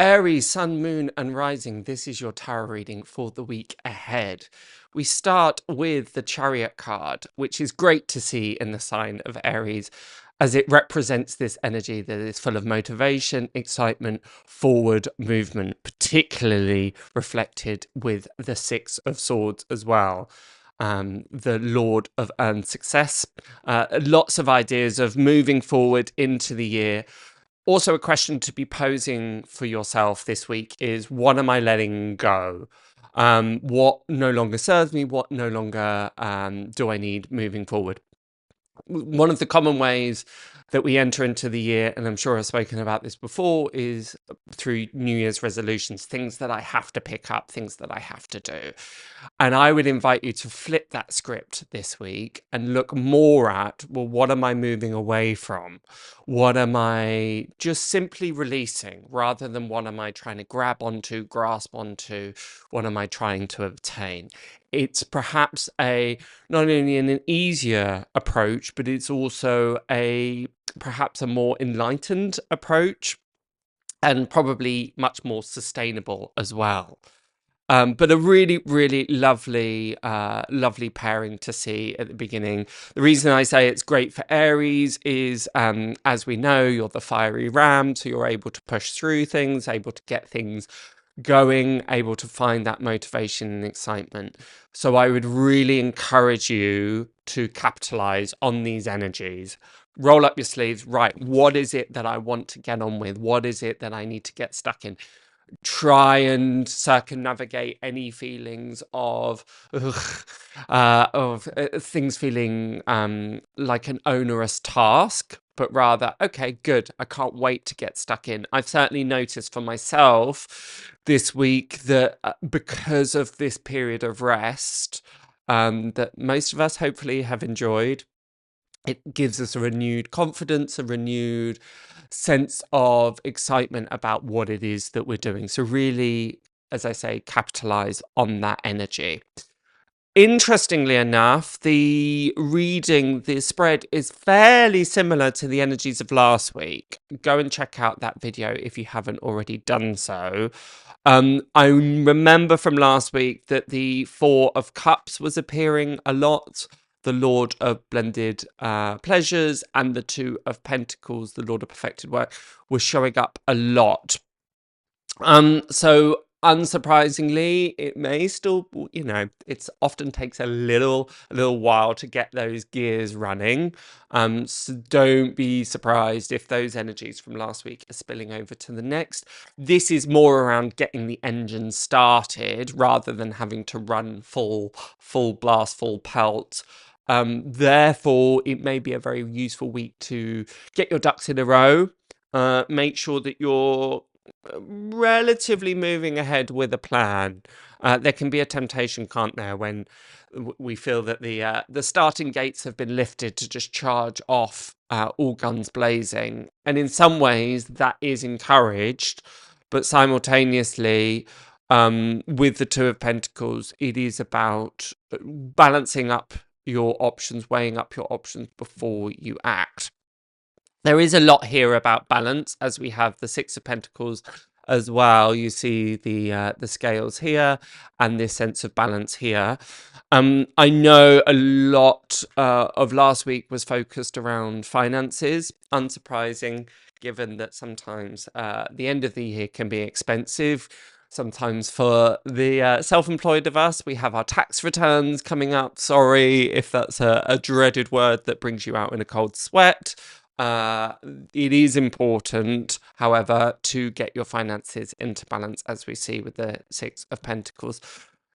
Aries, Sun, Moon, and Rising, this is your tarot reading for the week ahead. We start with the Chariot card, which is great to see in the sign of Aries, as it represents this energy that is full of motivation, excitement, forward movement, particularly reflected with the Six of Swords as well. The Lord of Earned Success. Lots of ideas of moving forward into the year. Also, a question to be posing for yourself this week is, what am I letting go? What no longer serves me? What no longer do I need moving forward? One of the common ways that we enter into the year, and I'm sure I've spoken about this before, is through New Year's resolutions, things that I have to pick up, things that I have to do. And I would invite you to flip that script this week and look more at, well, what am I moving away from? What am I just simply releasing, rather than what am I trying to grab onto, grasp onto? What am I trying to obtain? It's perhaps not only an easier approach, but it's also perhaps a more enlightened approach, and probably much more sustainable as well. But a really, really lovely pairing to see at the beginning. The reason I say it's great for Aries is, as we know, you're the fiery ram, so you're able to push through things, able to get things going, able to find that motivation and excitement. So I would really encourage you to capitalize on these energies. Roll up your sleeves. Right, what is it that I want to get on with? What is it that I need to get stuck in? Try and circumnavigate any feelings of things feeling like an onerous task, but rather, okay, good, I can't wait to get stuck in. I've certainly noticed for myself this week that because of this period of rest that most of us hopefully have enjoyed, it gives us a renewed confidence, a renewed sense of excitement about what it is that we're doing. So really, as I say, capitalize on that energy. Interestingly enough, the spread is fairly similar to the energies of last week. Go and check out that video if you haven't already done so. I remember from last week that the Four of Cups was appearing a lot. The Lord of Blended Pleasures and the Two of Pentacles, the Lord of Perfected Work, was showing up a lot. So unsurprisingly, it may still, it often takes a little while to get those gears running. So don't be surprised if those energies from last week are spilling over to the next. This is more around getting the engine started rather than having to run full blast, full pelt. Therefore, it may be a very useful week to get your ducks in a row. Make sure that you're relatively moving ahead with a plan. There can be a temptation, can't there, when we feel that the starting gates have been lifted to just charge off all guns blazing. And in some ways that is encouraged, but simultaneously with the Two of Pentacles, it is about balancing up your options, weighing up your options before you act. There is a lot here about balance, as we have the Six of Pentacles as well. You see the scales here and this sense of balance here. I know a lot of last week was focused around finances. Unsurprising, given that sometimes the end of the year can be expensive. Sometimes for the self-employed of us, we have our tax returns coming up. Sorry if that's a dreaded word that brings you out in a cold sweat. It is important, however, to get your finances into balance, as we see with the Six of Pentacles.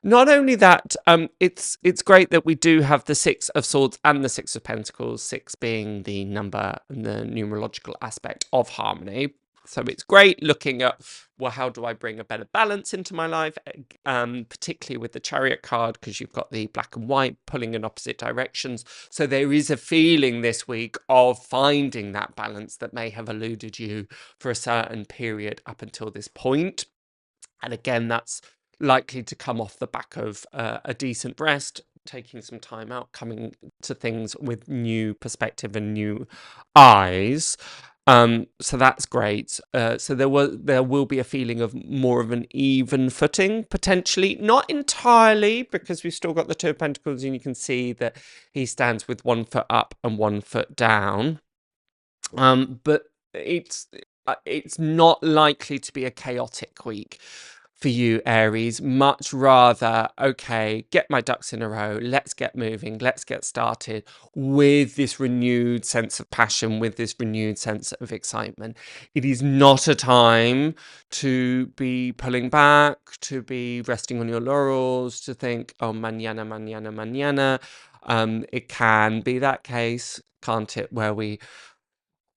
Not only that, it's great that we do have the Six of Swords and the Six of Pentacles, 6 being the number and the numerological aspect of harmony. So it's great looking at, well, how do I bring a better balance into my life, particularly with the Chariot card, because you've got the black and white pulling in opposite directions. So there is a feeling this week of finding that balance that may have eluded you for a certain period up until this point. And again, that's likely to come off the back of a decent rest, taking some time out, coming to things with new perspective and new eyes. So that's great. So there will be a feeling of more of an even footing, potentially. Not entirely, because we've still got the Two of Pentacles, and you can see that he stands with 1 foot up and 1 foot down. But it's not likely to be a chaotic week for you, Aries. Much rather, okay, get my ducks in a row, let's get moving, let's get started with this renewed sense of passion, with this renewed sense of excitement. It is not a time to be pulling back, to be resting on your laurels, to think, oh, mañana, mañana, mañana. It can be that case, can't it, where we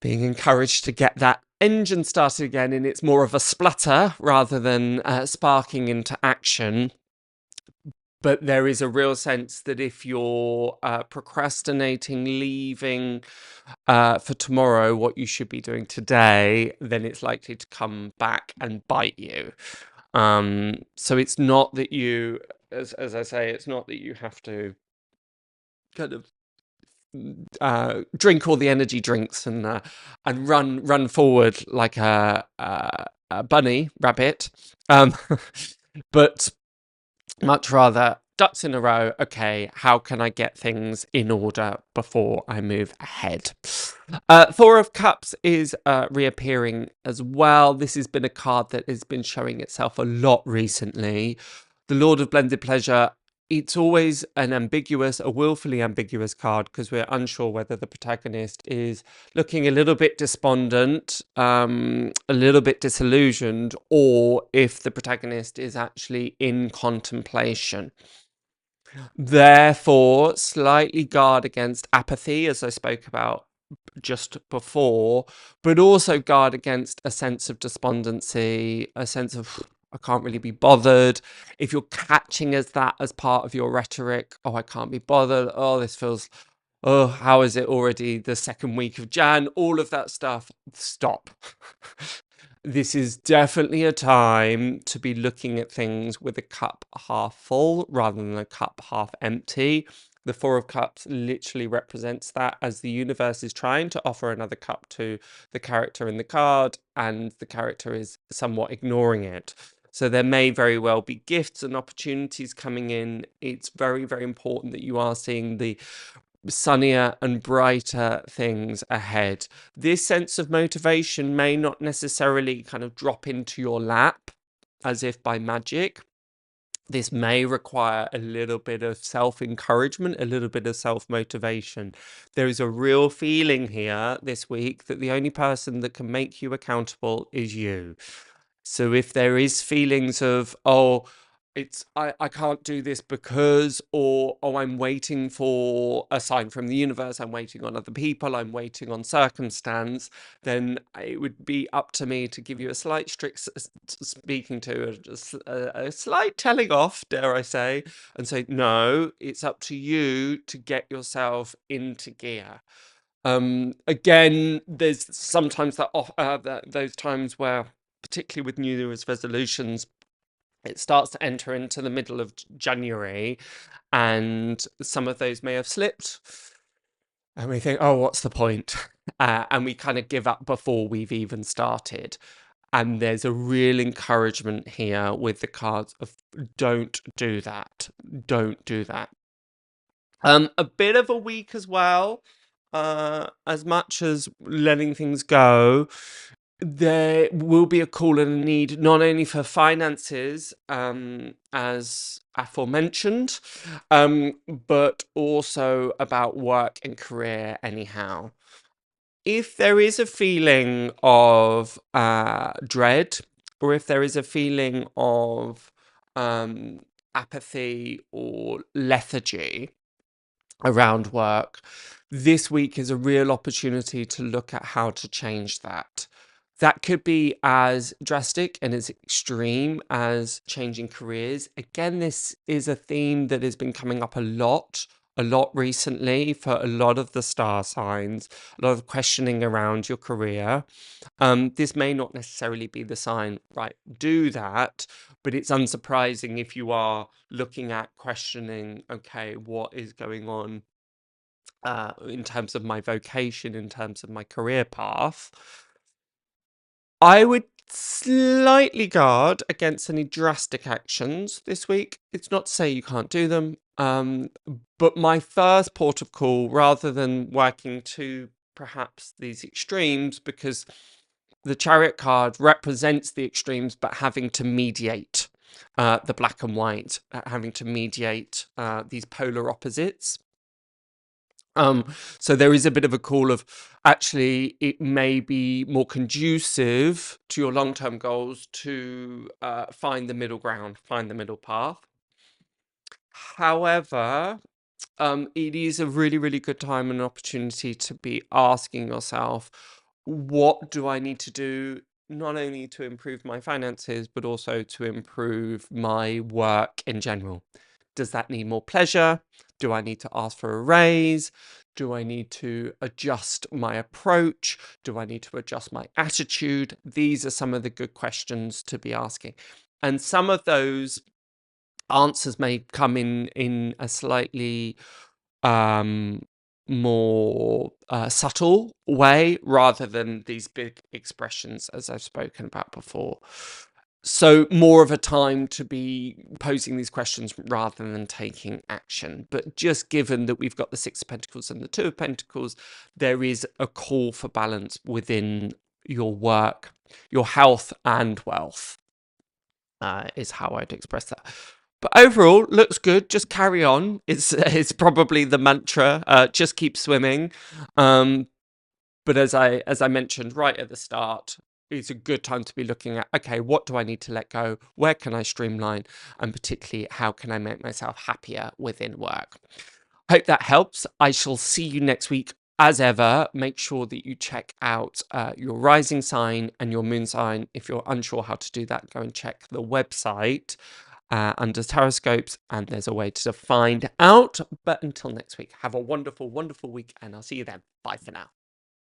being encouraged to get that engine started again, and it's more of a splutter rather than sparking into action. But there is a real sense that if you're procrastinating, leaving for tomorrow what you should be doing today, then it's likely to come back and bite you. So it's not that you, as I say, it's not that you have to kind of drink all the energy drinks and run forward like a bunny rabbit, but much rather ducks in a row. Okay, how can I get things in order before I move ahead? Four of Cups is reappearing as well. This has been a card that has been showing itself a lot recently. The Lord of Blended Pleasure. It's always a willfully ambiguous card, because we're unsure whether the protagonist is looking a little bit despondent, a little bit disillusioned, or if the protagonist is actually in contemplation. Therefore, slightly guard against apathy, as I spoke about just before, but also guard against a sense of despondency, a sense of I can't really be bothered. If you're catching as that as part of your rhetoric, oh, I can't be bothered, oh, this feels, oh, how is it already the second week of Jan? All of that stuff, stop. This is definitely a time to be looking at things with a cup half full rather than a cup half empty. The Four of Cups literally represents that, as the universe is trying to offer another cup to the character in the card, and the character is somewhat ignoring it. So there may very well be gifts and opportunities coming in. It's very, very important that you are seeing the sunnier and brighter things ahead. This sense of motivation may not necessarily kind of drop into your lap as if by magic. This may require a little bit of self-encouragement, a little bit of self-motivation. There is a real feeling here this week that the only person that can make you accountable is you. So if there is feelings of, oh, I can't do this because, or oh, I'm waiting for a sign from the universe, I'm waiting on other people, I'm waiting on circumstance, then it would be up to me to give you a slight strict speaking to, a slight telling off, dare I say, and say, no, it's up to you to get yourself into gear. Again, there's sometimes those times where, particularly with New Year's resolutions, it starts to enter into the middle of January, and some of those may have slipped, and we think, oh, what's the point? And we kind of give up before we've even started. And there's a real encouragement here with the cards of don't do that. Don't do that. A bit of a week as well, as much as letting things go. There will be a call and a need not only for finances, as aforementioned, but also about work and career anyhow. If there is a feeling of dread, or if there is a feeling of apathy or lethargy around work, this week is a real opportunity to look at how to change that. That could be as drastic and as extreme as changing careers. Again, this is a theme that has been coming up a lot recently for a lot of the star signs, a lot of questioning around your career. This may not necessarily be the sign, right, do that, but it's unsurprising if you are looking at questioning, okay, what is going on in terms of my vocation, in terms of my career path, I would slightly guard against any drastic actions this week. It's not to say you can't do them, but my first port of call, rather than working to perhaps these extremes, because the Chariot card represents the extremes, but having to mediate the black and white, having to mediate these polar opposites. So there is a bit of a call of, actually, it may be more conducive to your long-term goals to find the middle ground, find the middle path. However, it is a really, really good time and opportunity to be asking yourself, what do I need to do, not only to improve my finances, but also to improve my work in general? Does that need more pleasure? Do I need to ask for a raise? Do I need to adjust my approach? Do I need to adjust my attitude? These are some of the good questions to be asking. And some of those answers may come in a slightly more subtle way, rather than these big expressions, as I've spoken about before. So more of a time to be posing these questions rather than taking action. But just given that we've got the Six of Pentacles and the Two of Pentacles, there is a call for balance within your work, your health and wealth, is how I'd express that. But overall, looks good. Just carry on. It's probably the mantra. Just keep swimming. But as I mentioned right at the start, it's a good time to be looking at, okay, what do I need to let go? Where can I streamline? And particularly, how can I make myself happier within work? Hope that helps. I shall see you next week. As ever, make sure that you check out your rising sign and your moon sign. If you're unsure how to do that, go and check the website under Tarotscopes, and there's a way to find out. But until next week, have a wonderful, wonderful week, and I'll see you then. Bye for now.